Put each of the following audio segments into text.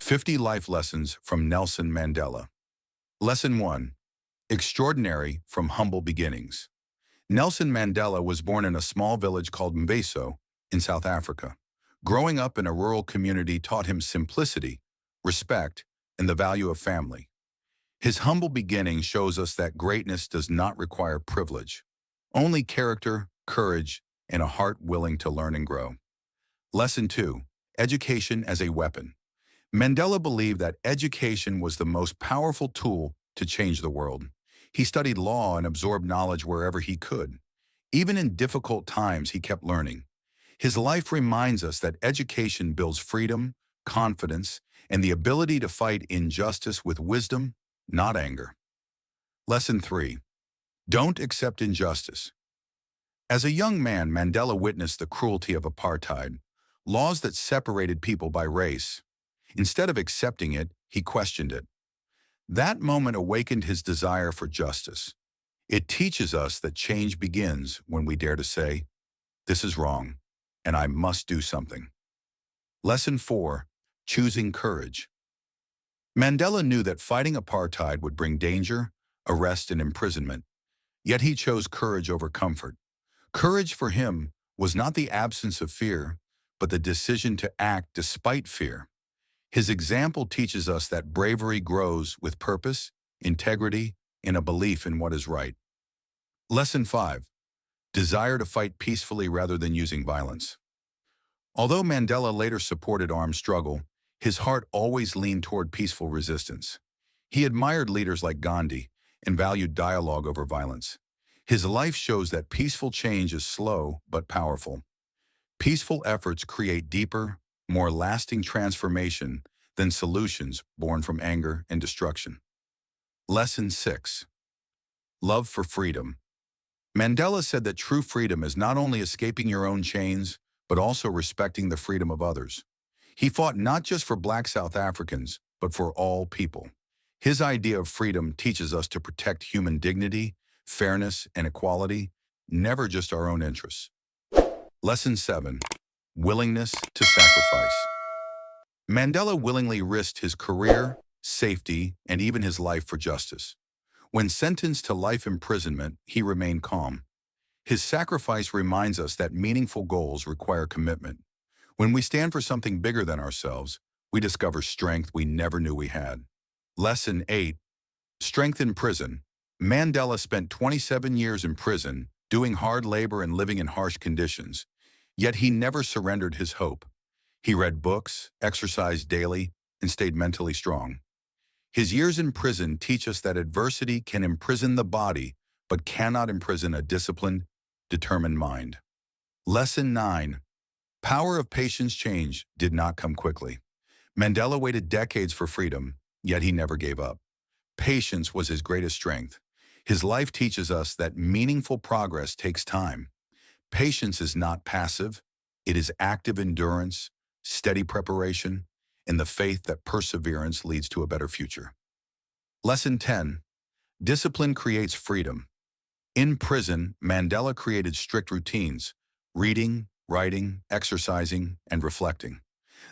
50 Life Lessons from Nelson Mandela. Lesson 1. Extraordinary from Humble Beginnings. Nelson Mandela was born in a small village called Mveso in South Africa. Growing up in a rural community taught him simplicity, respect, and the value of family. His humble beginning shows us that greatness does not require privilege, only character, courage, and a heart willing to learn and grow. Lesson 2. Education as a weapon. Mandela believed that education was the most powerful tool to change the world. He studied law and absorbed knowledge wherever he could. Even in difficult times, he kept learning. His life reminds us that education builds freedom, confidence, and the ability to fight injustice with wisdom, not anger. Lesson 3. Don't accept injustice. As a young man, Mandela witnessed the cruelty of apartheid, laws that separated people by race. Instead of accepting it, he questioned it. That moment awakened his desire for justice. It teaches us that change begins when we dare to say, "This is wrong, and I must do something." Lesson 4. Choosing courage. Mandela knew that fighting apartheid would bring danger, arrest, and imprisonment. Yet he chose courage over comfort. Courage for him was not the absence of fear, but the decision to act despite fear. His example teaches us that bravery grows with purpose, integrity, and a belief in what is right. Lesson 5. Desire to fight peacefully rather than using violence. Although Mandela later supported armed struggle, his heart always leaned toward peaceful resistance. He admired leaders like Gandhi and valued dialogue over violence. His life shows that peaceful change is slow but powerful. Peaceful efforts create deeper, more lasting transformation than solutions born from anger and destruction. Lesson 6. Love for freedom. Mandela said that true freedom is not only escaping your own chains, but also respecting the freedom of others. He fought not just for Black South Africans, but for all people. His idea of freedom teaches us to protect human dignity, fairness, and equality, never just our own interests. Lesson 7. Willingness to sacrifice. Mandela willingly risked his career, safety, and even his life for justice. When sentenced to life imprisonment, he remained calm. His sacrifice reminds us that meaningful goals require commitment. When we stand for something bigger than ourselves, we discover strength we never knew we had. Lesson 8. Strength in prison. Mandela spent 27 years in prison, doing hard labor and living in harsh conditions. Yet he never surrendered his hope. He read books, exercised daily, and stayed mentally strong. His years in prison teach us that adversity can imprison the body, but cannot imprison a disciplined, determined mind. Lesson 9. Power of patience. Change did not come quickly. Mandela waited decades for freedom, yet he never gave up. Patience was his greatest strength. His life teaches us that meaningful progress takes time. Patience is not passive. It is active endurance, steady preparation, and the faith that perseverance leads to a better future. Lesson 10. Discipline creates freedom. In prison, Mandela created strict routines: reading, writing, exercising, and reflecting.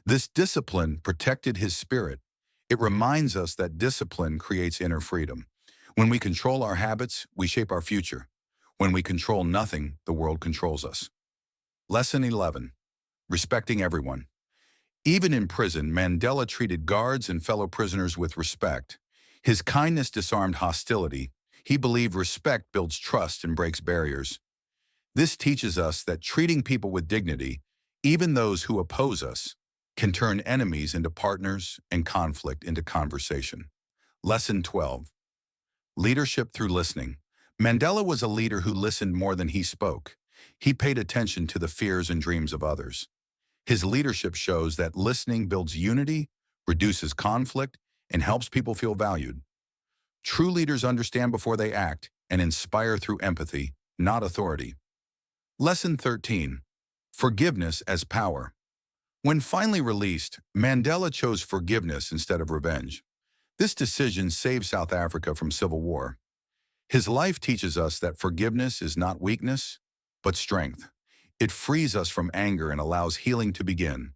This discipline protected his spirit. It reminds us that discipline creates inner freedom. When we control our habits, we shape our future. When we control nothing, the world controls us. Lesson 11. Respecting everyone. Even in prison, Mandela treated guards and fellow prisoners with respect. His kindness disarmed hostility. He believed respect builds trust and breaks barriers. This teaches us that treating people with dignity, even those who oppose us, can turn enemies into partners and conflict into conversation. Lesson 12. Leadership through listening. Mandela was a leader who listened more than he spoke. He paid attention to the fears and dreams of others. His leadership shows that listening builds unity, reduces conflict, and helps people feel valued. True leaders understand before they act and inspire through empathy, not authority. Lesson 13. Forgiveness as power. When finally released, Mandela chose forgiveness instead of revenge. This decision saved South Africa from civil war. His life teaches us that forgiveness is not weakness, but strength. It frees us from anger and allows healing to begin.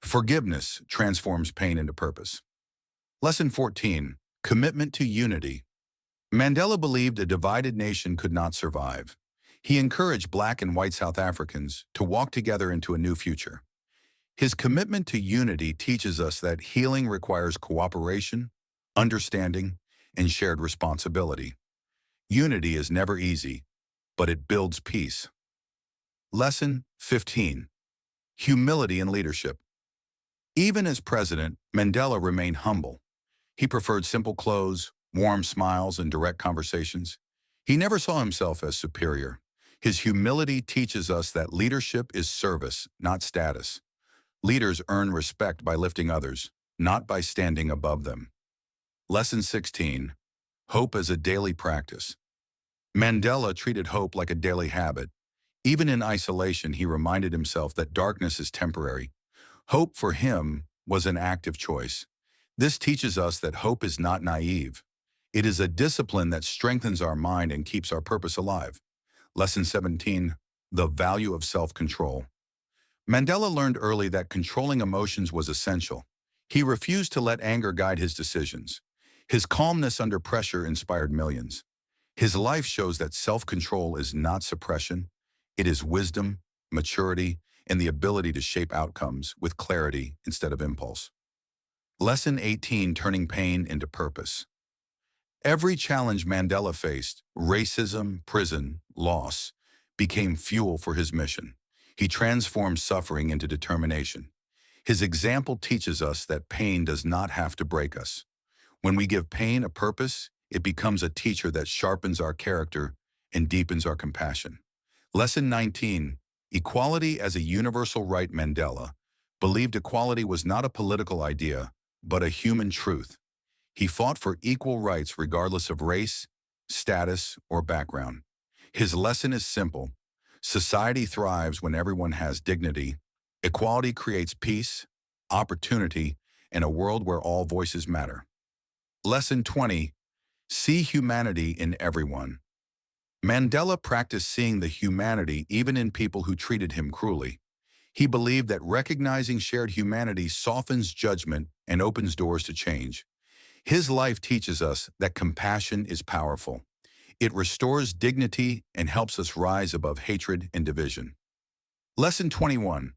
Forgiveness transforms pain into purpose. Lesson 14. Commitment to unity. Mandela believed a divided nation could not survive. He encouraged Black and white South Africans to walk together into a new future. His commitment to unity teaches us that healing requires cooperation, understanding, and shared responsibility. Unity is never easy, but it builds peace. Lesson 15. Humility in leadership. Even as president, Mandela remained humble. He preferred simple clothes, warm smiles, and direct conversations. He never saw himself as superior. His humility teaches us that leadership is service, not status. Leaders earn respect by lifting others, not by standing above them. Lesson 16. Hope as a daily practice. Mandela treated hope like a daily habit. Even in isolation, he reminded himself that darkness is temporary. Hope for him was an active choice. This teaches us that hope is not naive. It is a discipline that strengthens our mind and keeps our purpose alive. Lesson 17. The value of self-control. Mandela learned early that controlling emotions was essential. He refused to let anger guide his decisions. His calmness under pressure inspired millions. His life shows that self-control is not suppression. It is wisdom, maturity, and the ability to shape outcomes with clarity instead of impulse. Lesson 18. Turning pain into purpose. Every challenge Mandela faced, racism, prison, loss, became fuel for his mission. He transformed suffering into determination. His example teaches us that pain does not have to break us. When we give pain a purpose, it becomes a teacher that sharpens our character and deepens our compassion. Lesson 19. Equality as a universal right. Mandela believed equality was not a political idea, but a human truth. He fought for equal rights regardless of race, status, or background. His lesson is simple. Society thrives when everyone has dignity. Equality creates peace, opportunity, and a world where all voices matter. Lesson 20. See humanity in everyone. Mandela practiced seeing the humanity even in people who treated him cruelly. He believed that recognizing shared humanity softens judgment and opens doors to change. His life teaches us that compassion is powerful. It restores dignity and helps us rise above hatred and division. Lesson 21.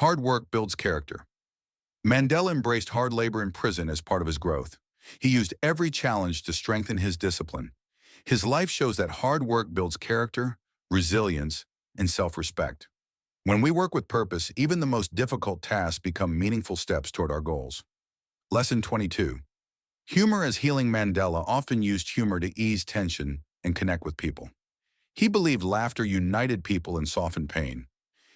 Hard work builds character. Mandela embraced hard labor in prison as part of his growth. He used every challenge to strengthen his discipline. His life shows that hard work builds character, resilience, and self-respect. When we work with purpose, even the most difficult tasks become meaningful steps toward our goals. Lesson 22. Humor as healing. Mandela often used humor to ease tension and connect with people. He believed laughter united people and softened pain.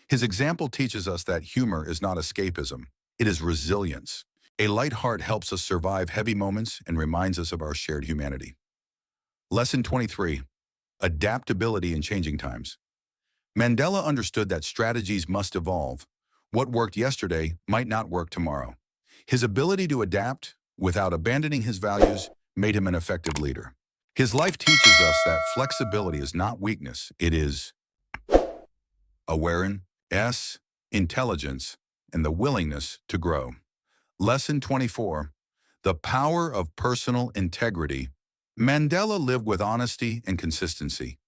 His example teaches us that humor is not escapism, it is resilience. A light heart helps us survive heavy moments and reminds us of our shared humanity. Lesson 23. Adaptability in changing times. Mandela understood that strategies must evolve. What worked yesterday might not work tomorrow. His ability to adapt without abandoning his values made him an effective leader. His life teaches us that flexibility is not weakness, it is awareness, intelligence, and the willingness to grow. Lesson 24. The power of personal integrity. Mandela lived with honesty and consistency.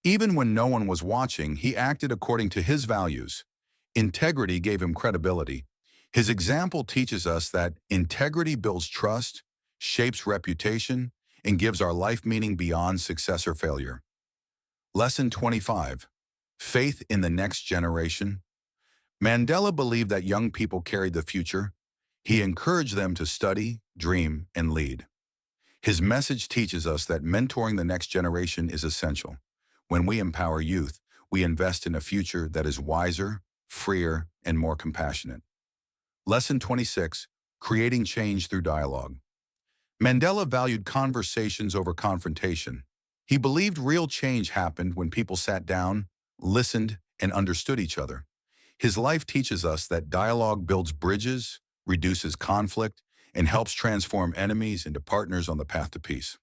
Even when no one was watching, he acted according to his values. Integrity gave him credibility. His example teaches us that integrity builds trust, shapes reputation, and gives our life meaning beyond success or failure. Lesson 25. Faith in the next generation. Mandela believed that young people carried the future. He encouraged them to study, dream, and lead. His message teaches us that mentoring the next generation is essential. When we empower youth, we invest in a future that is wiser, freer, and more compassionate. Lesson 26. Creating change through dialogue. Mandela valued conversations over confrontation. He believed real change happened when people sat down, listened, and understood each other. His life teaches us that dialogue builds bridges, reduces conflict, and helps transform enemies into partners on the path to peace.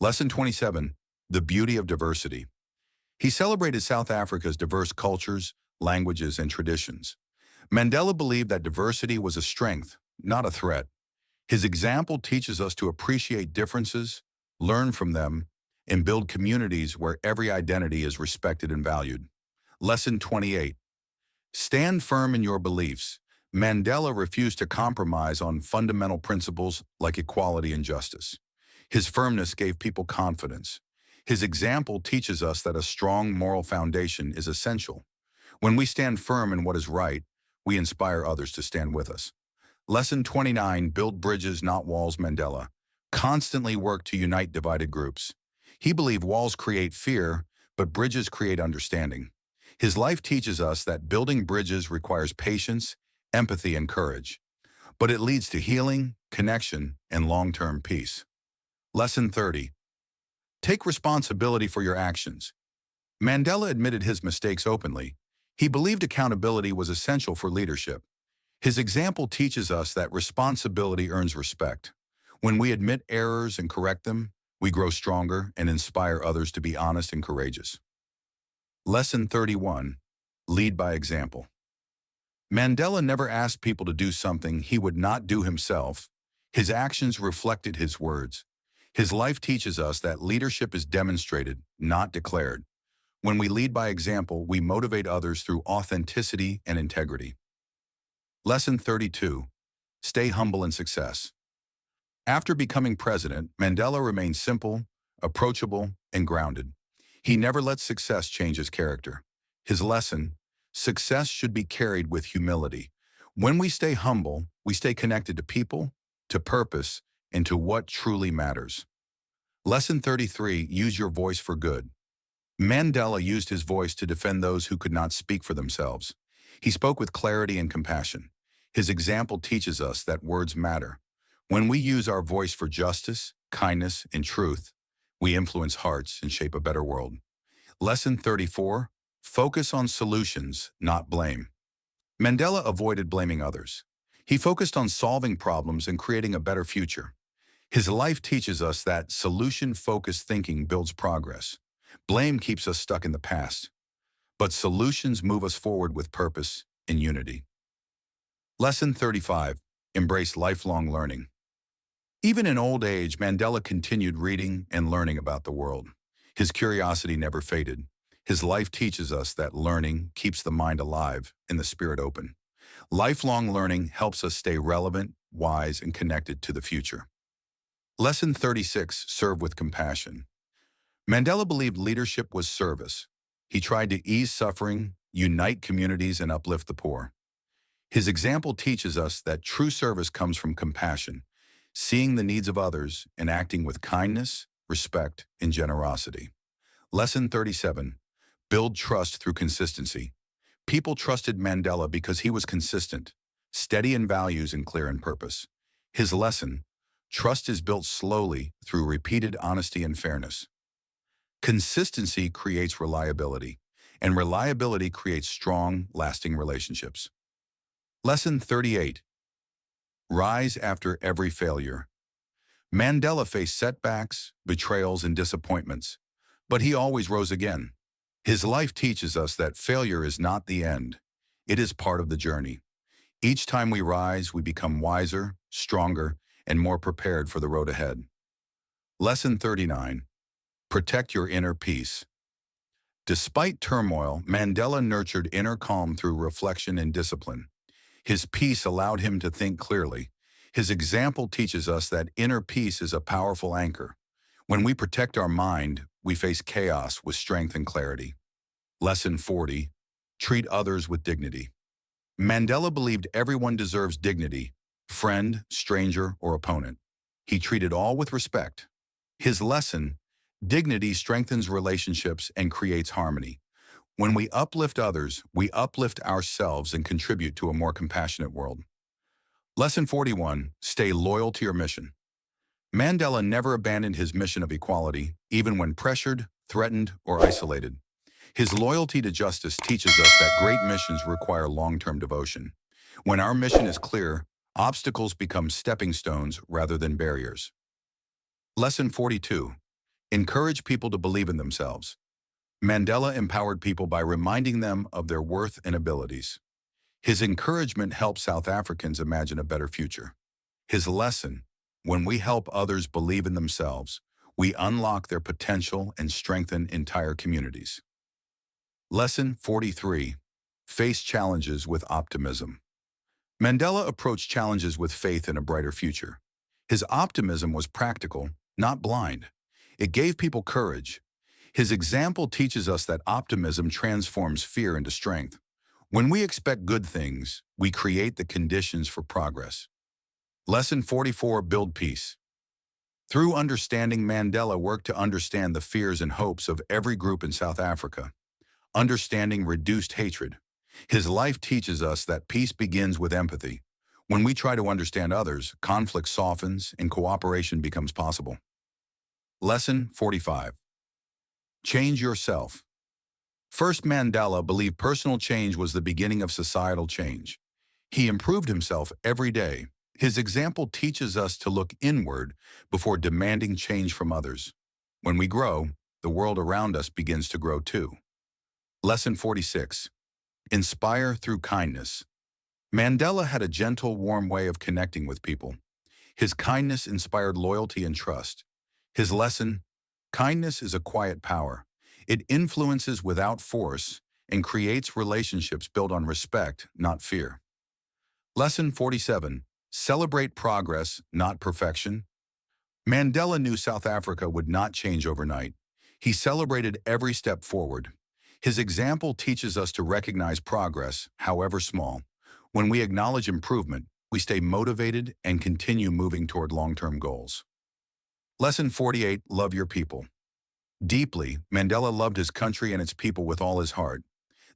Lesson 27. The beauty of diversity. He celebrated South Africa's diverse cultures, languages, and traditions. Mandela believed that diversity was a strength, not a threat. His example teaches us to appreciate differences, learn from them, and build communities where every identity is respected and valued. Lesson 28. Stand firm in your beliefs. Mandela refused to compromise on fundamental principles like equality and justice. His firmness gave people confidence. His example teaches us that a strong moral foundation is essential. When we stand firm in what is right, we inspire others to stand with us. Lesson 29, build bridges, not walls. Mandela constantly worked to unite divided groups. He believed walls create fear, but bridges create understanding. His life teaches us that building bridges requires patience, empathy, and courage, but it leads to healing, connection, and long-term peace. Lesson 30, take responsibility for your actions. Mandela admitted his mistakes openly. He believed accountability was essential for leadership. His example teaches us that responsibility earns respect. When we admit errors and correct them, we grow stronger and inspire others to be honest and courageous. Lesson 31. Lead by example. Mandela never asked people to do something he would not do himself. His actions reflected his words. His life teaches us that leadership is demonstrated, not declared. When we lead by example, we motivate others through authenticity and integrity. Lesson 32. Stay humble in success. After becoming president, Mandela remained simple, approachable, and grounded. He never let success change his character. His lesson, success should be carried with humility. When we stay humble, we stay connected to people, to purpose, and to what truly matters. Lesson 33, use your voice for good. Mandela used his voice to defend those who could not speak for themselves. He spoke with clarity and compassion. His example teaches us that words matter. When we use our voice for justice, kindness, and truth, we influence hearts and shape a better world. Lesson 34, focus on solutions, not blame. Mandela avoided blaming others. He focused on solving problems and creating a better future. His life teaches us that solution-focused thinking builds progress. Blame keeps us stuck in the past, but solutions move us forward with purpose and unity. Lesson 35, embrace lifelong learning. Even in old age, Mandela continued reading and learning about the world. His curiosity never faded. His life teaches us that learning keeps the mind alive and the spirit open. Lifelong learning helps us stay relevant, wise, and connected to the future. Lesson 36, serve with compassion. Mandela believed leadership was service. He tried to ease suffering, unite communities, and uplift the poor. His example teaches us that true service comes from compassion, seeing the needs of others and acting with kindness, respect, and generosity. Lesson 37, build trust through consistency. People trusted Mandela because he was consistent, steady in values and clear in purpose. His lesson, trust is built slowly through repeated honesty and fairness. Consistency creates reliability, and reliability creates strong, lasting relationships. Lesson 38. Rise after every failure. Mandela faced setbacks, betrayals, and disappointments, but he always rose again. His life teaches us that failure is not the end. It is part of the journey. Each time we rise, we become wiser, stronger, and more prepared for the road ahead. Lesson 39. Protect your inner peace. Despite turmoil, Mandela nurtured inner calm through reflection and discipline. His peace allowed him to think clearly. His example teaches us that inner peace is a powerful anchor. When we protect our mind, we face chaos with strength and clarity. Lesson 40. Treat others with dignity. Mandela believed everyone deserves dignity, friend, stranger, or opponent. He treated all with respect. His lesson, dignity strengthens relationships and creates harmony. When we uplift others, we uplift ourselves and contribute to a more compassionate world. Lesson 41, stay loyal to your mission. Mandela never abandoned his mission of equality, even when pressured, threatened, or isolated. His loyalty to justice teaches us that great missions require long-term devotion. When our mission is clear, obstacles become stepping stones rather than barriers. Lesson 42, encourage people to believe in themselves. Mandela empowered people by reminding them of their worth and abilities. His encouragement helped South Africans imagine a better future. His lesson: when we help others believe in themselves, we unlock their potential and strengthen entire communities. Lesson 43. Face challenges with optimism. Mandela approached challenges with faith in a brighter future. His optimism was practical, not blind. It gave people courage. His example teaches us that optimism transforms fear into strength. When we expect good things, we create the conditions for progress. Lesson 44. Build peace. Through understanding, Mandela worked to understand the fears and hopes of every group in South Africa. Understanding reduced hatred. His life teaches us that peace begins with empathy. When we try to understand others, conflict softens and cooperation becomes possible. Lesson 45. Change yourself. First, Mandela believed personal change was the beginning of societal change. He improved himself every day. His example teaches us to look inward before demanding change from others. When we grow, the world around us begins to grow too. Lesson 46. Inspire through kindness. Mandela had a gentle, warm way of connecting with people. His kindness inspired loyalty and trust. His lesson: kindness is a quiet power. It influences without force and creates relationships built on respect, not fear. Lesson 47. Celebrate progress, not perfection. Mandela knew South Africa would not change overnight. He celebrated every step forward. His example teaches us to recognize progress, however small. When we acknowledge improvement, we stay motivated and continue moving toward long-term goals. Lesson 48. Love your people. Deeply, Mandela loved his country and its people with all his heart.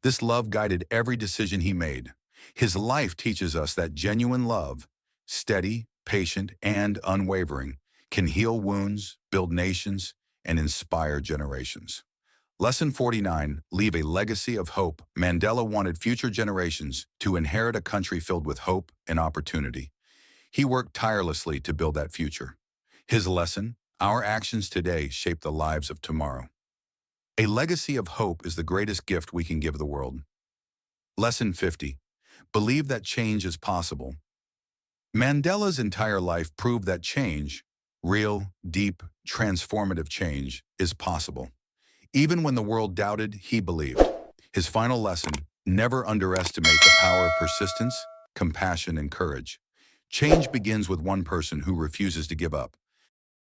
This love guided every decision he made. His life teaches us that genuine love, steady, patient, and unwavering, can heal wounds, build nations, and inspire generations. Lesson 49. Leave a legacy of hope. Mandela wanted future generations to inherit a country filled with hope and opportunity. He worked tirelessly to build that future. His lesson: our actions today shape the lives of tomorrow. A legacy of hope is the greatest gift we can give the world. Lesson 50. Believe that change is possible. Mandela's entire life proved that change, real, deep, transformative change, is possible. Even when the world doubted, he believed. His final lesson: never underestimate the power of persistence, compassion, and courage. Change begins with one person who refuses to give up.